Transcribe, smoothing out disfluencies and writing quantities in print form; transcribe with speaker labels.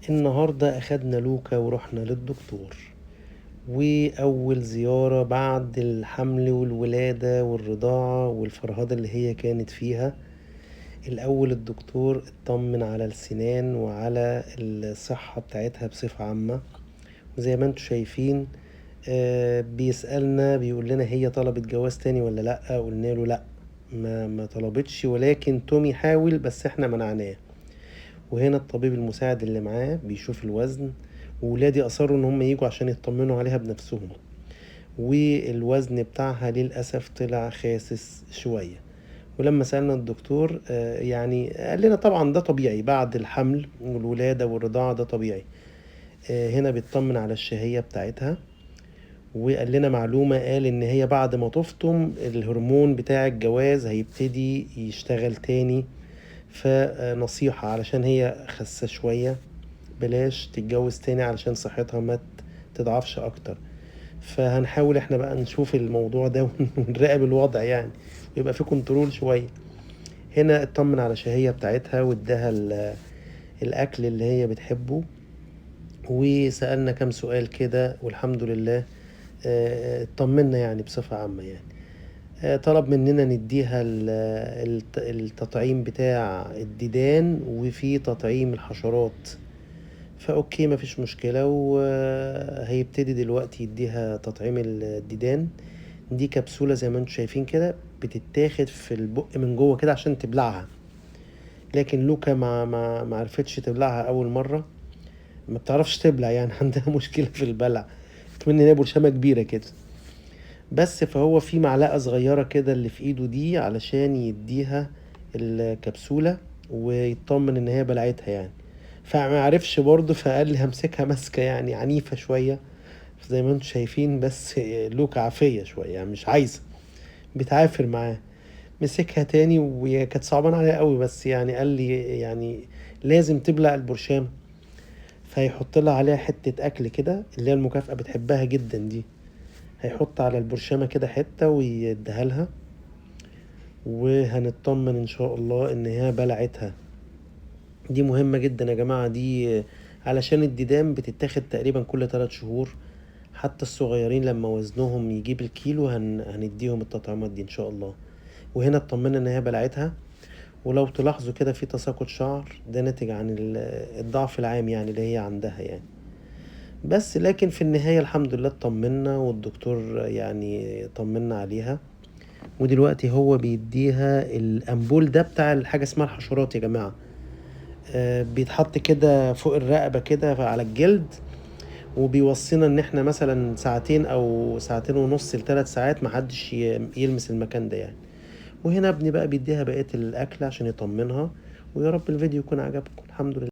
Speaker 1: النهاردة أخدنا لوكا ورحنا للدكتور، وأول زيارة بعد الحمل والولادة والرضاعة والفرهدة اللي هي كانت فيها. الأول الدكتور اطمن على السنان وعلى الصحة بتاعتها بصفة عامة، وزي ما انتوا شايفين بيسألنا بيقول لنا هي طلبت جواز تاني ولا لأ. قلنا له لأ، ما طلبتش، ولكن تومي حاول بس احنا منعناه. وهنا الطبيب المساعد اللي معاه بيشوف الوزن، وولادي أصروا إن هم يجوا عشان يطمنوا عليها بنفسهم، والوزن بتاعها للأسف طلع خاسس شوية. ولما سألنا الدكتور يعني قال لنا طبعا ده طبيعي بعد الحمل والولادة والرضاعة، ده طبيعي. هنا بيطمن على الشهية بتاعتها، وقال لنا معلومة، قال إن هي بعد ما تفطم الهرمون بتاع الجواز هيبتدي يشتغل تاني. فنصيحة علشان هي خاسة شوية، بلاش تتجوز تاني علشان صحتها ما تضعفش اكتر. فهنحاول احنا بقى نشوف الموضوع ده ونراقب الوضع يعني، ويبقى في كنترول شوية. هنا اطمن على الشهية بتاعتها واداها الاكل اللي هي بتحبه، وسألنا كام سؤال كده والحمد لله اطمنا يعني بصفة عامة يعني. طلب مننا نديها التطعيم بتاع الديدان وفي تطعيم الحشرات. فاوكي مفيش مشكلة، وهيبتدي دلوقتي يديها تطعيم الديدان. دي كبسولة زي ما انتم شايفين كده، بتتاخد في البق من جوه كده عشان تبلعها. لكن لوكا ما عرفتش تبلعها اول مرة، ما بتعرفش تبلع يعني عندها مشكلة في البلع، كمان هي برشامة كبيرة كده. بس فهو في معلقة صغيرة كده اللي في ايده دي علشان يديها الكبسولة ويطمن ان هي بلعتها يعني. فما عرفش برضه، فقال لي همسكها مسكة يعني عنيفة شوية زي ما انتم شايفين، بس لوكا عافية شوية يعني مش عايزة، بتعافر معاه. مسكها تاني وهي كانت صعبانة عليها قوي، بس يعني قال لي يعني لازم تبلع البرشام. فهيحط لها عليها حتة أكل كده اللي هي المكافأة بتحبها جدا دي، هيحط على البرشامة كده حتة ويديها لها، وهنطمن إن شاء الله إن هي بلعتها. دي مهمة جدا يا جماعة دي، علشان الديدان بتتاخد تقريبا كل 3 شهور. حتى الصغيرين لما وزنهم يجيب الكيلو هنديهم التطعيمات دي ان شاء الله. وهنا اطمنا ان هي بلعتها. ولو تلاحظوا كده في تساقط شعر، ده ناتج عن الضعف العام يعني اللي هي عندها يعني. بس لكن في النهاية الحمد لله اطمنا، والدكتور يعني طمنا عليها. ودلوقتي هو بيديها الأنبول ده بتاع الحاجة اسمها الحشرات يا جماعة. بيتحط كده فوق الرقبة كده على الجلد، وبيوصينا ان احنا مثلا ساعتين او ساعتين ونص لثلاث ساعات محدش يلمس المكان ده يعني. وهنا ابني بقى بيديها بقية الاكل عشان يطمنها. ويا رب الفيديو يكون عجبكم. الحمد لله.